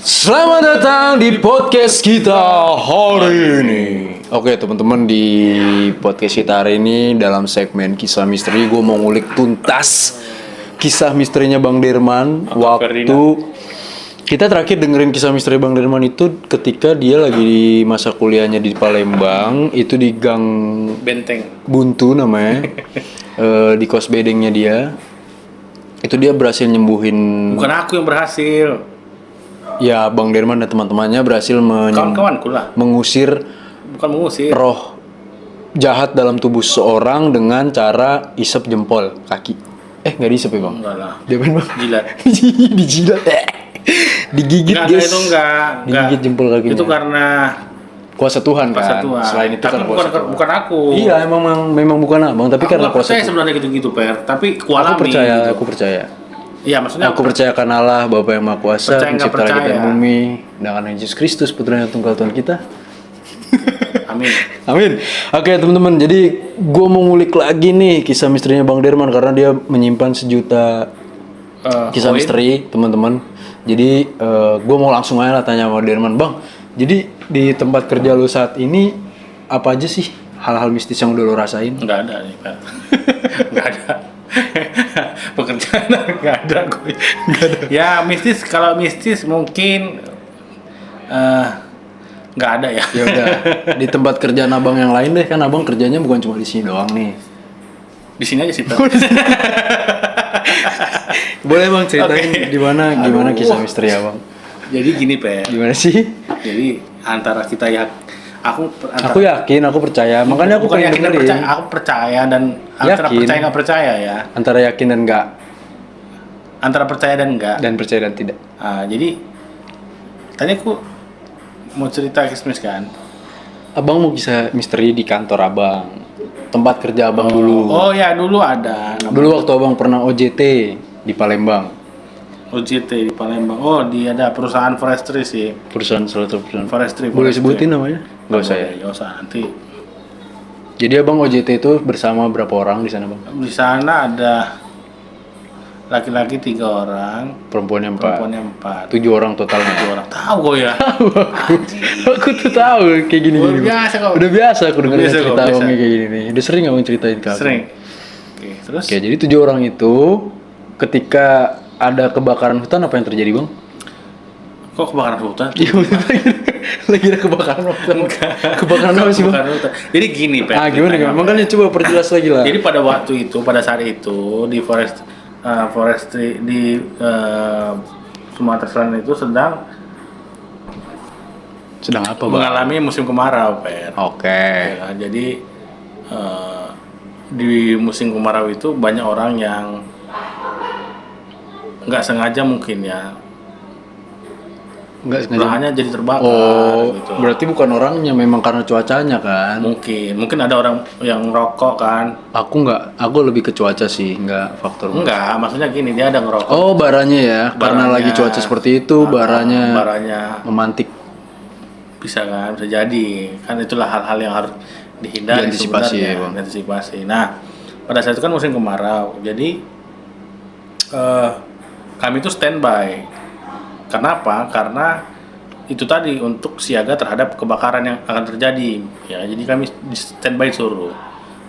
Selamat datang di podcast kita hari ini. Oke teman-teman, di podcast kita hari ini dalam segmen kisah misteri gue mau ngulik tuntas kisah misterinya Bang Derman. Waktu kita terakhir dengerin kisah misteri Bang Derman itu ketika dia lagi di masa kuliahnya di Palembang. Itu di Gang Benteng Buntu namanya. Di kos bedengnya dia. Itu dia berhasil nyembuhin. bukan aku yang berhasil, Ya, Bang Derman dan teman-temannya berhasil kawan-kawanku lah. mengusir Bukan mengusir, roh jahat dalam tubuh seseorang dengan cara isep jempol kaki. Nggak diisep ya Bang? enggak lah, Diapain Bang? jilat. Dijilat. Digigit Enggak, guys. itu enggak. Digigit jempol kakinya. Itu karena kuasa Tuhan kan. kuasa Tuhan. Selain itu tapi kan bukan, kuasa Tuhan. bukan aku. Iya, memang bukan Abang, tapi Aku karena nggak kuasa percaya Tuhan. sebenarnya gitu-gitu, Per. Tapi Aku kualami. percaya, gitu. aku percaya. Iya, maksudnya Aku percayakan Allah, Bapa yang Maha Kuasa, Percaya nggak pencipta langit dan percaya? bumi, dengan Yesus Kristus, putranya tunggal Tuhan kita. Amin. Amin. Oke teman-teman, jadi gue mau ngulik lagi nih kisah misterinya Bang Derman karena dia menyimpan sejuta kisah koin. misteri teman-teman. Jadi gue mau langsung aja lah tanya sama Derman, Bang. Jadi di tempat kerja lo saat ini apa aja sih hal-hal mistis yang udah lo rasain? Enggak ada nih, Per. Enggak ada. Pekerjaan enggak ada gue. Ya, mistis, kalau mistis mungkin enggak ada ya. Ya udah, di tempat kerjaan abang yang lain deh, kan abang kerjanya bukan cuma di sini doang nih. Di sini aja sih, Per. Boleh Bang ceritain Oke. gimana Aduh. kisah misteri abang? Jadi gini, Per. Gimana sih? Jadi antara kita ya, Aku yakin, aku percaya. Makanya aku bukan pengen yakin dan dengerin. percaya, aku percaya dan antara Yakin. percaya nggak percaya ya, Antara yakin dan enggak, antara percaya dan enggak. dan percaya dan tidak. Jadi tadi aku mau cerita Christmas kan. Abang mau kisah misteri di kantor abang, tempat kerja abang dulu. Oh ya, dulu ada Dulu waktu abang pernah OJT di Palembang, OJT di Palembang. Oh, dia ada perusahaan forestry sih. perusahaan salah satu perusahaan. Forestry. Boleh sebutin namanya? Gak usah ya. Nggak usah nanti. Jadi abang OJT itu bersama berapa orang di sana bang? Di sana ada laki-laki 3 orang, Perempuannya 4. perempuannya 4. 7 orang totalnya. 7 orang. Tahu kok ya. Aku tuh tahu kayak gini. Luar biasa kok. Udah biasa aku dengerin Biasa kok, cerita biasa. abangnya kayak gini nih. Udah sering abang ceritain ke aku. Sering. Oke, terus Oke, jadi 7 orang itu ketika ada kebakaran hutan apa yang terjadi bang? kok kebakaran hutan? Iya, lagi ada kebakaran hutan. Kebakaran apa sih bang? Kebakaran hutan. Jadi gini, Pak. Gimana? Makanya coba perjelas lagi lah. Jadi pada waktu itu, pada saat itu di forestry di Sumatera Selatan itu sedang Sedang apa bang? mengalami musim kemarau, Per. Oke. Ya, jadi di musim kemarau itu banyak orang yang nggak sengaja mungkin ya Enggak sengaja. lahannya jadi terbakar Oh, gitu. berarti bukan orangnya, memang karena cuacanya kan? Mungkin ada orang yang ngerokok kan. Aku lebih ke cuaca sih, nggak faktor. Enggak, maksudnya gini, dia ada ngerokok. Oh, baranya ya, karena Baranya. lagi cuaca seperti itu, baranya memantik. Bisa kan, bisa jadi. Kan itulah hal-hal yang harus dihindari Diantisipasi sebenarnya, ya, Bang. diantisipasi. Nah, pada saat itu kan musim kemarau. Jadi kami itu standby. Kenapa? Karena itu tadi untuk siaga terhadap kebakaran yang akan terjadi. Ya, jadi kami di standby suruh.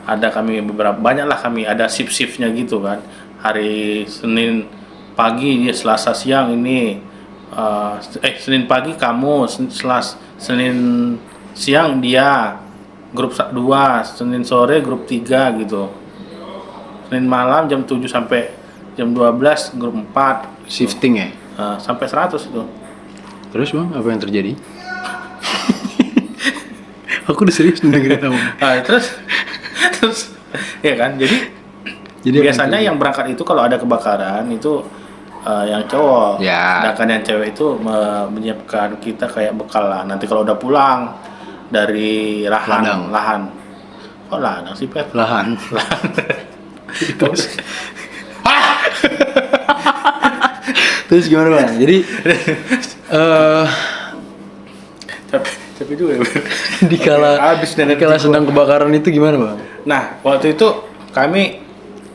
Ada kami banyaklah kami ada shift-shiftnya gitu kan. Hari Senin pagi, Selasa siang ini Senin pagi kamu, Senin siang dia grup 2, Senin sore grup 3 gitu. Senin malam jam 7 sampai jam 12 grup 4 Shifting ya. sampai 100 itu. Terus bang, apa yang terjadi? Aku udah serius dengerin kamu. Terus ya kan, jadi Jadi biasanya yang berangkat itu kalau ada kebakaran itu yang cowok, Ya. sedangkan yang cewek itu menyiapkan kita kayak bekal lah. Nanti kalau udah pulang dari lahan, kok ladang sih, Pep? lahan. Terus Terus gimana bang? Jadi capek juga ya. Habis dan dikala sedang kebakaran itu gimana bang? Nah, waktu itu kami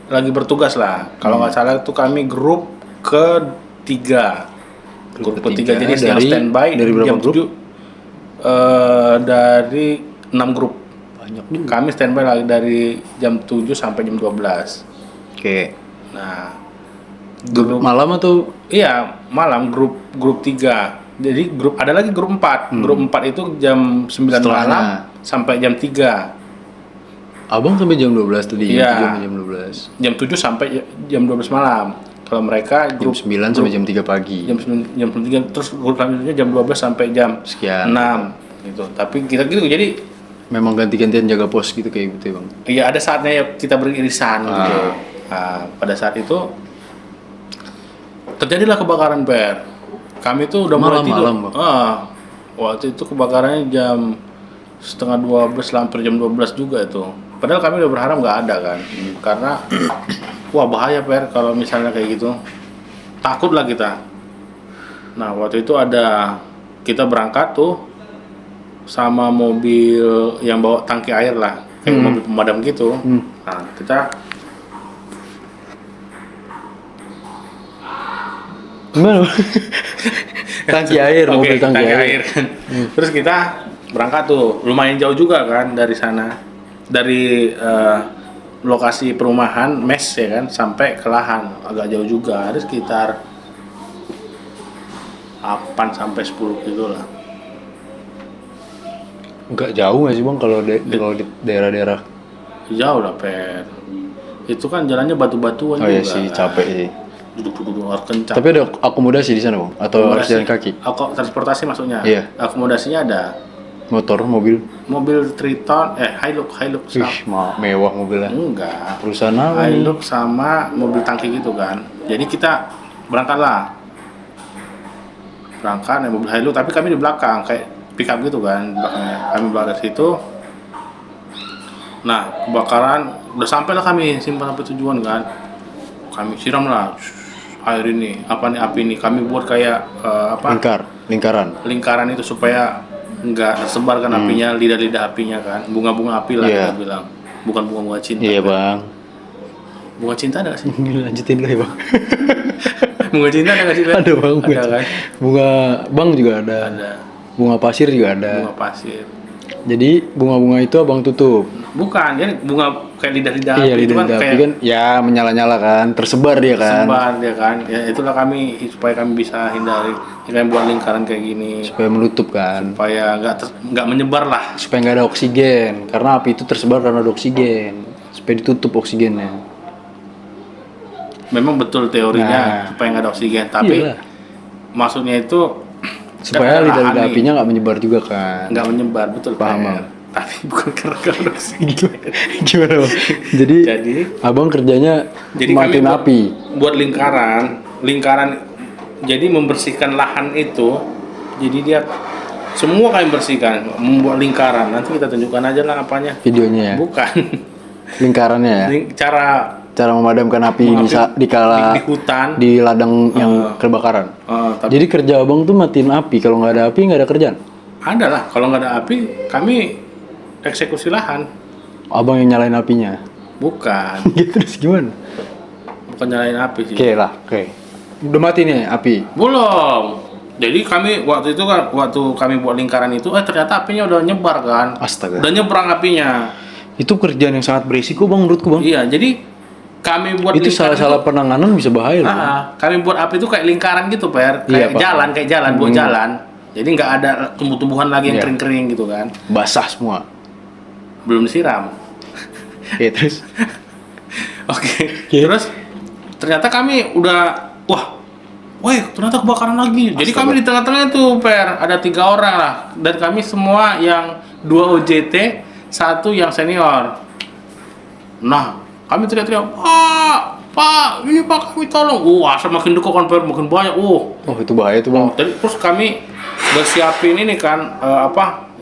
lagi bertugas lah. Kalau nggak salah itu kami grup ke-3. Grup ketiga jadi yang dari standby dari berapa jam grup? 7 dari 6 grup. Banyak juga. Kami standby lagi dari jam 7 sampai jam 12. Oke. Nah, Grup malam atau iya, malam grup 3. Jadi ada lagi grup 4. Grup 4 itu jam 9 Setelahnya. malam sampai jam 3. Abang sampai jam 12 tadi, Iya. jam 7 sampai jam 12. Jam 7 sampai jam 12 malam. Kalau mereka Jam 9 sampai jam 3 pagi. jam 3 terus grup selanjutnya jam 12 sampai jam Sekian. 6 gitu. Tapi kita gitu jadi Memang ganti-gantian jaga pos gitu kayak gitu ya, Bang. iya ada saatnya ya kita beririsan gitu. Nah, pada saat itu terjadilah kebakaran Per. Kami tuh udah mulai tidur. Malam, Bang. Waktu itu kebakarannya jam setengah 12 sampai jam 12 juga itu. Padahal kami udah berharap nggak ada kan, karena wah bahaya Per kalau misalnya kayak gitu. Takutlah kita. Nah waktu itu kita berangkat tuh sama mobil yang bawa tangki air lah, kayak mobil pemadam gitu. Nah kita Gimana? Tangki air, Oke, mobil tangki air. kan. Terus kita berangkat tuh, lumayan jauh juga kan dari sana, dari lokasi perumahan mes ya kan sampai ke lahan agak jauh juga, ada sekitar 8 sampai 10 kilo lah. Enggak jauh nggak sih, Bang, kalau kalau di daerah-daerah. Jauh lah Per. Itu kan jalannya batu-batuan Oh juga. iya sih, capek sih. Duduk-duduk harus kencang. Tapi ada akomodasi di sana, Bang? Atau harus jalan kaki? Transportasi maksudnya. Iya. Akomodasinya ada. Motor, mobil? Mobil Triton, Hilux Ih, mewah mobilnya. enggak. Perusahaan apa nih? Hilux sama mobil tangki gitu kan. Jadi kita berangkat naik mobil Hilux, tapi kami di belakang kayak pick up gitu kan belakangnya. Kami berada di situ. Nah kebakaran udah sampai lah kami simpan sampai tujuan kan. Kami siram lah air ini api ini. Kami buat kayak lingkaran itu supaya nggak tersebar kan apinya, lidah-lidah apinya kan, bunga-bunga api lah kita bilang, bukan bunga-bunga cinta. Iya Bang. Bunga cinta ada nggak sih? Lanjutin dulu ya Bang. Bunga cinta ada nggak sih? Ada Bang. Ada kan? Bunga bang juga ada. Ada. Bunga pasir juga ada. Bunga pasir. Jadi bunga-bunga itu abang tutup. Bukan, dia bunga kayak lidah-lidah Iya, api itu kan lidah kayak api kan ya menyala-nyala kan, tersebar dia kan. tersebar dia kan. Ya itulah kami supaya kami bisa hindari. Kita buat lingkaran kayak gini. Supaya menutup kan. Supaya nggak menyebar lah. Supaya nggak ada oksigen, karena api itu tersebar karena ada oksigen. Supaya ditutup oksigennya. Memang betul teorinya supaya nggak ada oksigen, tapi Iyalah. maksudnya itu Supaya lidah-lidah apinya nggak menyebar juga kan. nggak menyebar, betul Paham, Per. Bang. Tapi bukan karena nggak ada oksigen. Gimana Bang? Jadi abang kerjanya matiin kami api. buat lingkaran jadi membersihkan lahan itu. Jadi dia semua kami bersihkan, membuat lingkaran. Nanti kita tunjukkan aja lah apanya. Videonya ya. Bukan. Lingkarannya ya. Cara memadamkan api di kala di hutan, di ladang yang kebakaran. Jadi kerja abang tuh matiin api. Kalau nggak ada api nggak ada kerjaan. Ada lah. Kalau nggak ada api, kami eksekusi lahan. Abang yang nyalain apinya. Bukan. Terus gimana? Bukan nyalain api sih. Oke. Udah mati nih api. Belum. Jadi kami waktu kami buat lingkaran itu, ternyata apinya udah nyebar kan. Astaga. Udah nyebrang apinya. Itu kerjaan yang sangat berisiko Bang menurutku Bang. Iya, jadi kami buat Itu salah-salah penanganan bisa bahaya loh. kami buat api itu kayak lingkaran gitu Per, kayak jalan, buat jalan. Jadi nggak ada tumbuh-tumbuhan lagi yang kering-kering gitu kan. Basah semua. Belum disiram. Oke, terus. Oke. Terus ternyata kami udah ternyata kebakaran lagi. Jadi kami di tengah-tengah tuh Per, ada 3 orang lah. Dan kami semua yang 2 OJT, 1 yang senior. Nah, kami teriak-teriak, Pak, ini Pak, kami tolong. Asap makin dekat kan, Per, makin banyak. Oh, itu bahaya tuh Bang. Terus kami udah siapin ini kan,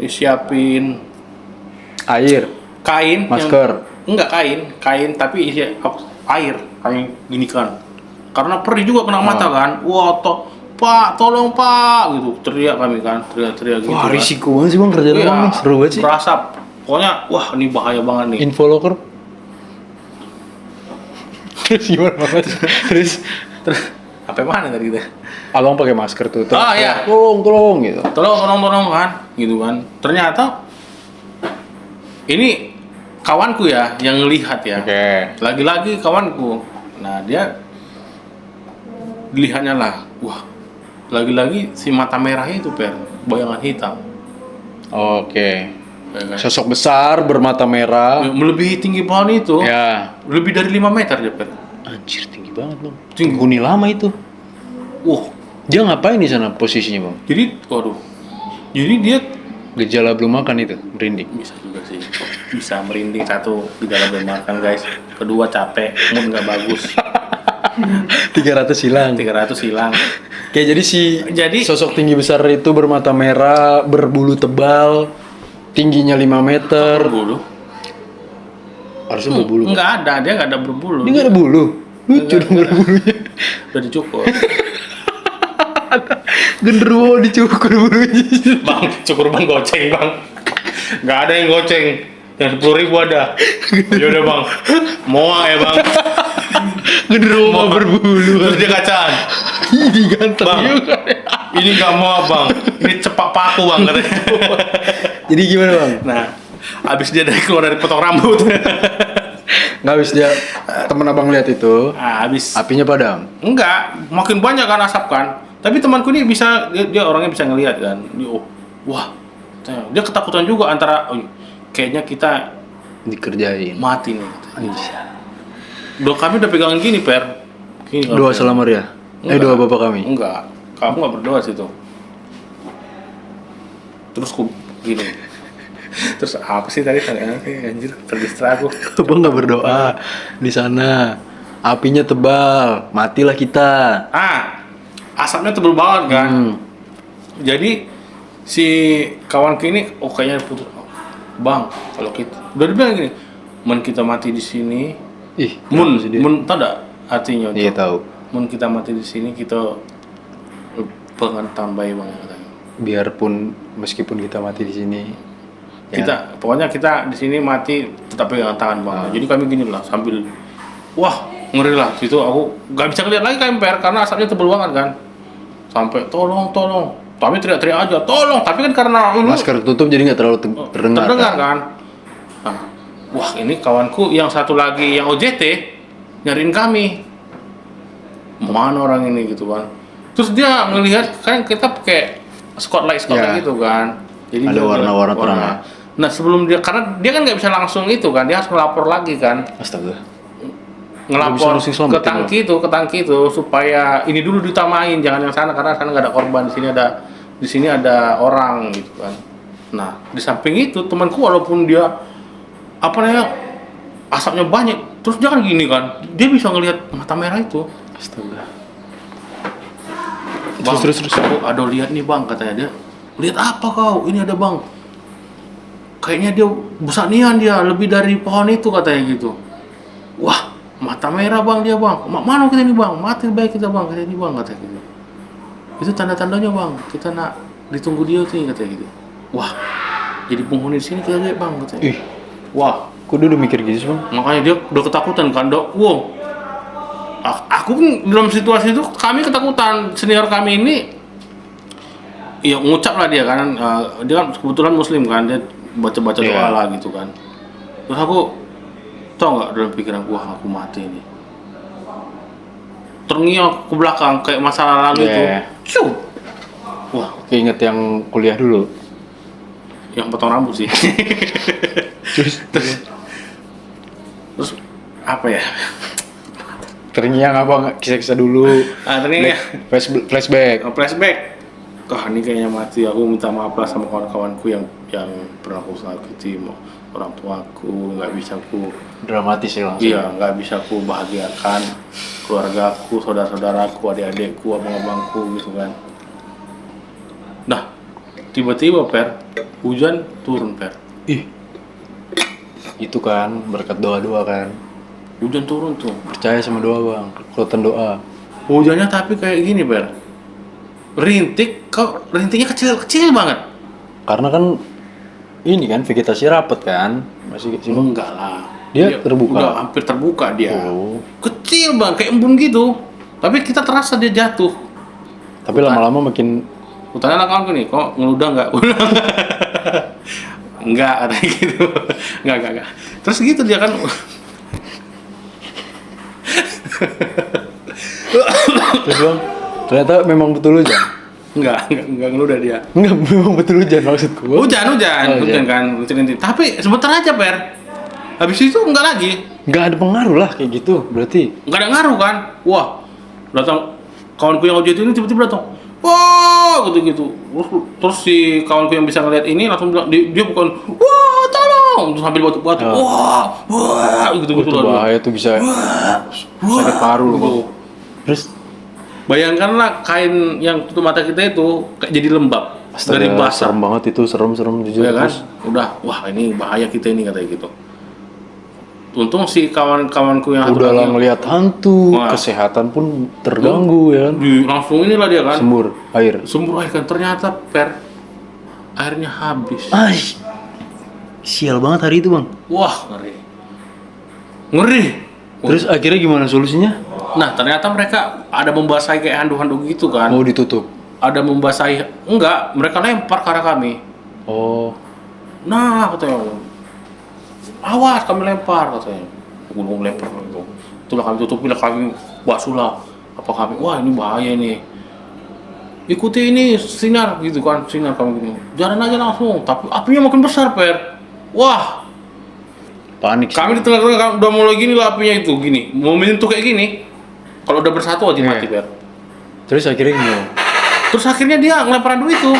siapin Air, kain, masker. Enggak kain tapi isi air. Kami gini kan. Karena perih juga kena mata kan. Pak, tolong Pak, gitu. Teriak kami kan, teriak-teriak gitu. Wah, kan. risiko banget sih Bang kerjaan Bang nih. Seru banget sih. Berasap. Pokoknya, ini bahaya banget nih. Info locker. Terus gimana Bang? Terus Apa Sampai mana tadi kita? Abang pakai masker tuh. Ah, iya. Tolong gitu. Tolong kan, gitu kan. Ternyata ini kawanku ya yang ngelihat ya. Oke. Lagi-lagi kawanku. Nah, dia lihatnya lah. Wah, lagi-lagi si mata merah itu bayangan hitam. Oke. Ya kan? Sosok besar bermata merah. Melebihi tinggi pohon itu. Ya. Lebih dari 5 meter dia, Anjir, tinggi banget bang. Tinggi. Huni lama itu. Wah, Dia ngapain di sana posisinya bang? jadi dia Gejala belum makan itu, merinding. bisa juga sih. Bisa merinding satu di dalam makan guys. Kedua capek, mood nggak bagus. 300 hilang. 300 hilang. Oke, jadi Jadi- sosok tinggi besar itu bermata merah, berbulu tebal, tingginya 5 meter. Berbulu? Harusnya berbulu. Nggak ada, dia nggak ada berbulu. Dia nggak ada bulu. Lucu Nggak dong nggak ada bulunya. Udah dicukur. Genderuwo dicukur bulunya. Bang, cukur bang goceng bang. Nggak ada yang goceng. Yang 10.000 ada. Yaudah bang, moa ya bang. Genderuwo mah berbulu. Terus dia kacaan. Ih, ganteng Bang, juga. ini nggak moa bang. Ini cepak paku bang katanya. Jadi gimana bang? Nah, abis dia keluar dari potong rambut. Nggak habis dia temen abang lihat itu, Nah, abis apinya padam. enggak, makin banyak kan asap kan. Tapi temanku ini bisa dia orangnya bisa ngelihat kan. Dia, wah, dia ketakutan juga antara kayaknya kita Dikerjain. mati nih. Doa kami udah pegangan gini, Gini, Doa selamar ya? Doa bapak kami. Enggak, kamu nggak berdoa situ. Terus ku gini. Terus apa sih tadi anjir terdistra aku. Abang nggak berdoa di sana. Apinya tebal, matilah kita. Asapnya tebel banget kan. Jadi si kawan ini kayaknya putus. Bang, kalau kita udah dibilang gini, mun kita mati di sini, Ih, mun kenapa sih dia? mun tahu tak artinya? Iya tahu. Mun kita mati di sini kita pengen tambah bang katanya. Biarpun meskipun kita mati di sini, ya. Pokoknya kita di sini mati tetap pegang tangan bang. Jadi kami gini lah sambil wah ngeri lah situ aku nggak bisa ngeliat lagi KMPR karena asapnya tebel banget kan. Sampai tolong. Kami teriak-teriak aja tolong. Tapi kan karena ini masker tertutup jadi nggak terlalu terdengar. kan. Nah, wah ini kawanku yang satu lagi yang OJT nyariin kami. Mana orang ini gitu kan. Terus dia ngelihat kan kita pakai spotlight Ya. gitu kan. Jadi Ada dia warna-warna ngeliat terang. Nah sebelum dia karena dia kan nggak bisa langsung itu kan dia harus ngelapor lagi kan. Astaga. Ngelapor Nggak bisa langsung ke selamatin, tangki itu supaya ini dulu ditamain jangan yang sana karena sana nggak ada korban di sini ada orang gitu kan. Nah di samping itu temanku walaupun dia apa namanya asapnya banyak terus dia kan gini kan dia bisa ngelihat mata merah itu. Astaga. Bang, Terus. aku ada lihat nih bang katanya dia. Lihat apa kau? Ini ada bang. Kayaknya dia besanian dia lebih dari pohon itu katanya gitu. Wah mata merah bang dia bang. Mana kita ini bang? Mati baik kita bang katanya ini bang katanya gitu. Itu tanda-tandanya bang. Kita nak ditunggu dia tuh katanya gitu. Wah jadi penghuni di sini kita lihat bang katanya. Ih, Wah kok dia udah mikir gitu sih bang? makanya dia udah ketakutan kan dok. Wow. Aku pun dalam situasi itu kami ketakutan senior kami ini ya ngucap lah dia kan dia kan kebetulan muslim kan dia baca-baca doa Iya. lah gitu kan terus aku tau nggak dalam pikiran wah aku mati ini terngiang ke belakang kayak masa lalu itu Iya. Ciu. Wah Keinget yang kuliah dulu. yang potong rambut sih terus apa ya Terngiang apa nggak kisah-kisah dulu? terngiang Flashback. flashback. Ini kayaknya mati. Aku minta maaf lah sama kawan-kawanku yang pernah aku sakiti, orang tuaku nggak bisa ku, Dramatis ya langsung. iya nggak bisa ku bahagiakan keluargaku, saudara-saudaraku, adik-adikku, abang-abangku gitu kan. Nah tiba-tiba hujan turun Ih, itu kan berkat doa-doa kan. hujan turun tuh. Percaya sama doa bang, kekuatan doa. Hujannya tapi kayak gini rintiknya kecil banget. Karena kan ini kan vegetasi rapet kan, masih kecil. Enggak lah. Dia terbuka? Udah hampir terbuka dia. Oh. Kecil bang, kayak embun gitu. Tapi kita terasa dia jatuh. Tapi lama-lama makin Kutanya anak kawanku nih, kok ngeludah nggak? Enggak, katanya gitu. Enggak. Terus gitu dia kan. terus bang, ternyata memang betul hujan. Enggak ngeludah dia. Enggak, memang betul hujan maksudku. Hujan hujan. kan, hujan inti. Tapi sebentar aja, Per. Habis itu enggak lagi. Nggak ada pengaruh lah kayak gitu, berarti. Enggak ada ngaruh kan? Wah, datang kawanku yang ojek ini tiba-tiba datang. Wah, gitu-gitu. Terus si kawanku yang bisa ngeliat ini langsung bilang, dia bukan, wah, tolong, terus sambil batu-batu, wah, gitu-gitu. Itu bahaya tuh, bisa sakit paru loh. Gitu. Terus Bayangkanlah kain yang tutup mata kita itu kayak jadi lembab astaga, dari basah. serem banget itu, serem jujur. Ya kan? Terus Udah, wah ini bahaya kita ini katanya gitu. Untung si kawan-kawanku yang satu udah lah lagi ngelihat hantu, Wah. kesehatan pun terganggu ya kan. langsung inilah dia kan. Sembur air. Sumber air kan ternyata airnya habis. Ay, sial banget hari itu bang. Wah, ngeri. Terus akhirnya gimana solusinya? Nah, ternyata mereka ada membasahi kayak handuk-handuk gitu kan. Mau ditutup? Ada membasahi, enggak, mereka lempar ke arah kami. Oh, Nah, katanya, awas kami lempar katanya. Gunung lempar gitu. Itulah kami tutupi lah, kami basuhlah. Apa kami, wah ini bahaya nih. Ikuti ini sinar gitu kan, sinar kami gini. Jalan aja langsung, tapi apinya makin besar, Per. Wah, panik sih. kami di tengah-tengah udah mulai gini lah apinya itu, gini. Mau menyentuh kayak gini, kalau udah bersatu aja mati, Per. Terus akhirnya gimana? Terus akhirnya dia ngelempar handuk itu.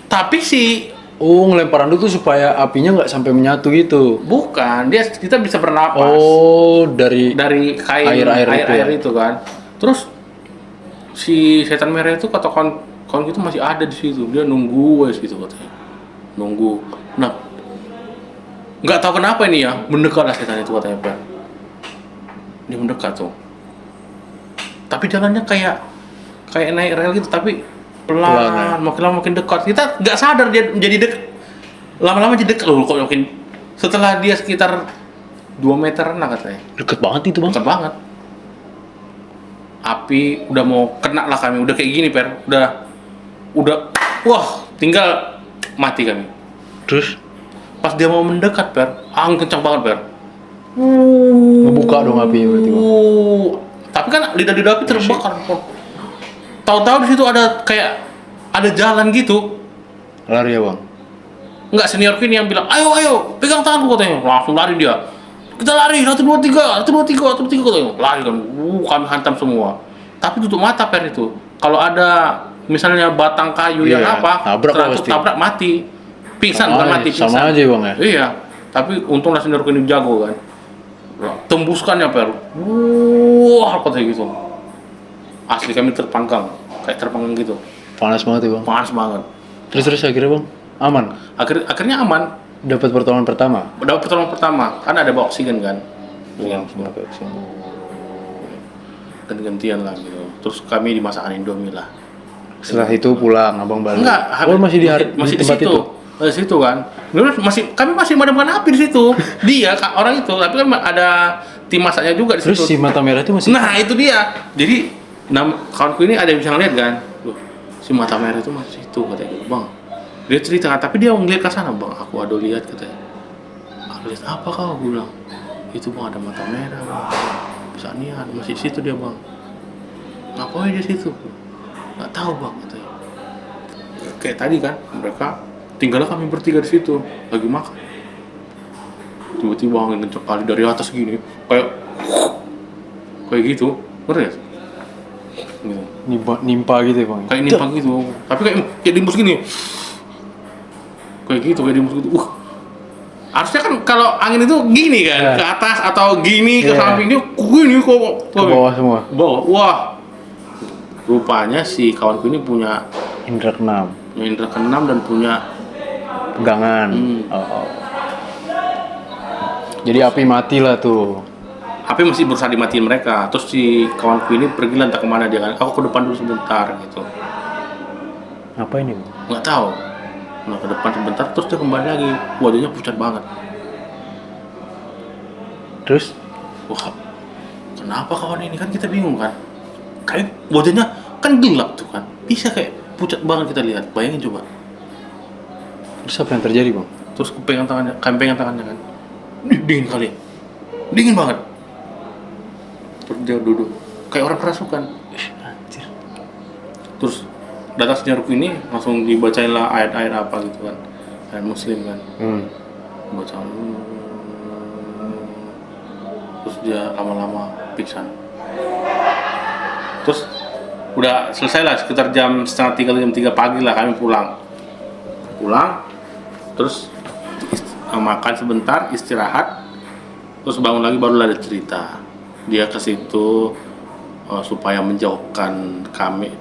Tapi si Oh, ngelempar handuk tuh supaya apinya nggak sampai menyatu gitu. bukan, kita bisa bernapas. Oh, dari Kain air itu kan. Terus si setan merah itu kata kawan itu masih ada di situ. Dia nunggu wes gitu katanya. Nunggu. Nah, nggak tahu kenapa ini ya, mendekatlah setan itu katanya, Pak. Dia mendekat tuh. Tapi jalannya kayak naik rel gitu, tapi pelan, makin lama makin dekat. Kita nggak sadar dia jadi dekat. Lama-lama jadi dekat loh, kok makin setelah dia sekitar 2 meteran lah katanya. deket banget itu bang. Dekat banget. Api udah mau kena lah kami, udah kayak gini, Per. Udah wah, tinggal mati kami. Terus Pas dia mau mendekat, Per, angin kencang banget, Per. ngebuka dong api berarti bang. Tapi kan lidah api terbakar. Tahu-tahu di situ ada kayak ada jalan gitu. Lari ya bang. Enggak, seniorku ini yang bilang, ayo, pegang tanganku katanya. Langsung lari dia. Kita lari, 1, 2, 3 katanya. Lari kan, kami hantam semua. Tapi tutup mata, Per itu. Kalau ada misalnya batang kayu yang Iya, apa, tabrak lah pasti. tabrak mati. Pingsan, Sama bukan aja, mati, pingsan. sama aja, Bang, ya? Iya, tapi untunglah seniorku ini jago kan. Tembuskannya, Per. Wah, katanya gitu. Asli kami terpanggang, kayak terpanggang gitu. Panas banget ya bang. Panas banget. Terus akhirnya bang aman. Akhirnya aman. Dapat pertolongan pertama. Dapat pertolongan pertama, kan ada bawa oksigen kan. Iya, pakai oksigen. Ganti-gantian lah gitu. Terus kami dimasakan Indomie lah. Setelah itu pulang abang balik. Enggak, Oh masih di masih di tempat situ. itu. Di situ kan. Kami masih memadamkan api di situ. Dia orang itu, tapi kan ada tim masaknya juga di Terus si situ. mata merah itu masih. Nah, itu dia. Jadi kawanku ini ada yang bisa ngeliat kan. Loh, si mata merah itu masih situ katanya gitu, Bang. Dia cerita, tapi dia ngeliat ke sana, Bang. Aku ada lihat katanya. Lihat apa kau? Gue bilang, itu Bang ada mata merah, Bang. Bisa niat masih di situ dia, Bang. Ngapain dia situ? Nggak tahu, Bang katanya. Kayak tadi kan, mereka tinggallah kami bertiga di situ lagi makan. Tiba-tiba angin kencang kali dari atas gini, kayak gitu, ngerti ya? Gitu. Nimpa gitu ya bang. Kayak nimpa gitu, tapi kayak dimbus gini, kayak dimbus gitu. Harusnya kan kalau angin itu gini kan, Yeah. ke atas atau gini ke Yeah. samping, dia gini Ke bawah semua. Bawah, wah. Rupanya si kawanku ini punya Indra keenam. indra keenam dan punya Pegangan. Oh. Jadi api mati lah tuh. HP masih berusaha dimatiin mereka. Terus si kawanku ini pergi lah entah kemana dia kan. Aku ke depan dulu sebentar gitu. Apa ini bang? Nggak tahu. Nah ke depan sebentar terus dia kembali lagi. Wajahnya pucat banget. Terus? Wah, kenapa kawan ini kan kita bingung kan? kayak wajahnya kan gelap tuh kan, bisa kayak pucat banget kita lihat, bayangin coba. Terus apa yang terjadi bang? Terus kami pegang tangannya kan, dingin kali, dingin banget. Terus dia duduk kayak orang kerasukan. Anjir. Terus datang senyaruk ini langsung dibacain lah ayat-ayat apa gitu kan, ayat muslim kan, bacaan. Terus dia lama-lama pingsan. Terus udah selesai lah, sekitar jam 2:30 atau jam 3 pagi lah kami pulang, terus makan sebentar, istirahat, terus bangun lagi baru ada cerita. Dia ke situ supaya menjauhkan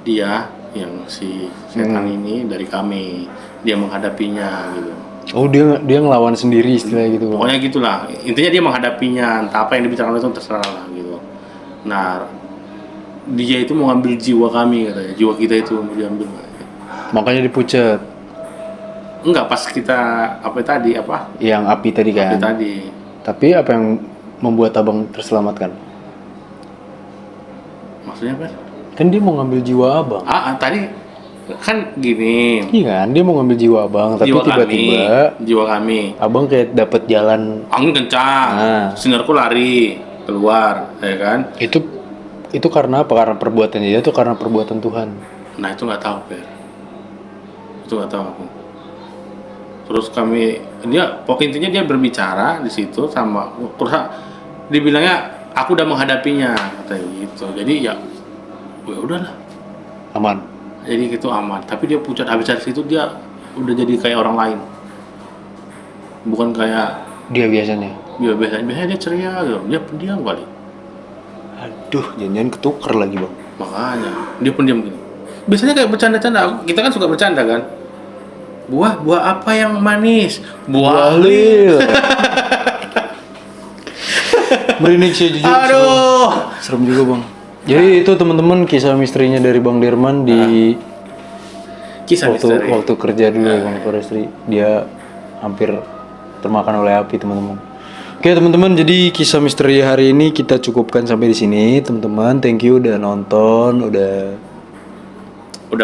dia yang si setan ini dari kami, dia menghadapinya gitu. Oh dia ngelawan sendiri istilahnya gitu bang. Pokoknya gitulah, intinya dia menghadapinya, entah apa yang dibicarakan itu terserah lah gitu. Nah, dia itu mau ngambil jiwa kami katanya, jiwa kita itu mau diambil. Makanya dipucet. Enggak, pas kita Yang api tadi kan. api tadi. Tapi apa yang membuat abang terselamatkan? Maksudnya apa? Kan dia mau ngambil jiwa abang. Tadi kan gini. Iya kan, dia mau ngambil jiwa abang, tapi tiba-tiba jiwa kami. abang kayak dapat jalan. Angin kencang, sinarku lari keluar, ya kan? Itu karena apa? Karena perbuatan dia atau karena perbuatan Tuhan? Nah itu nggak tahu, Per. Itu nggak tahu aku. Terus intinya dia berbicara di situ sama, terus dibilangnya aku udah menghadapinya, katanya gitu. Jadi ya udahlah. Aman. Jadi gitu aman. Tapi dia pucat, habis dari situ dia udah jadi kayak orang lain. Bukan kayak Dia biasanya. biasanya dia ceria gitu. Dia pendiam kali. Aduh, jangan ketuker lagi bang. Makanya dia pendiam gitu. Biasanya kayak bercanda-canda. Kita kan suka bercanda kan. Buah apa yang manis? Buah Lil. Merinding sih jujur. Aduh. Serem juga bang. Jadi itu teman-teman kisah misterinya dari Bang Dirman di Kisah misteri. waktu kerja dulu ya Bang Forestry. Dia hampir termakan oleh api teman-teman. Oke teman-teman, jadi kisah misteri hari ini kita cukupkan sampai di sini teman-teman. Thank you udah nonton, udah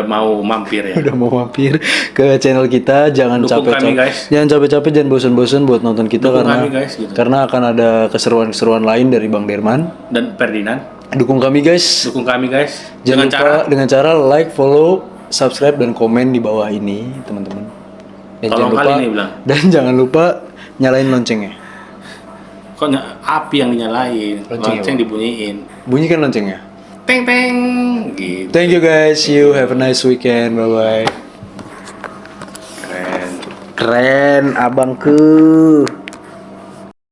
mau mampir ya. udah mau mampir ke channel kita. Jangan Dukung kami, guys. Jangan capek-capek, jangan bosan-bosan buat nonton kita. Dukung karena kami, guys, gitu. karena akan ada keseruan-keseruan lain dari Bang Dirman Dan Ferdinand. Dukung kami guys. Dengan cara like, follow, subscribe dan komen di bawah ini teman-teman. Dan Tolong jangan lupa kali nih bilang. dan jangan lupa nyalain loncengnya. Kok api yang dinyalain, Lonceng lonceng dibunyiin. Bunyikan loncengnya. Teng teng gitu. Thank you guys. See you. Have a nice weekend. Bye bye. Keren. Keren abangku.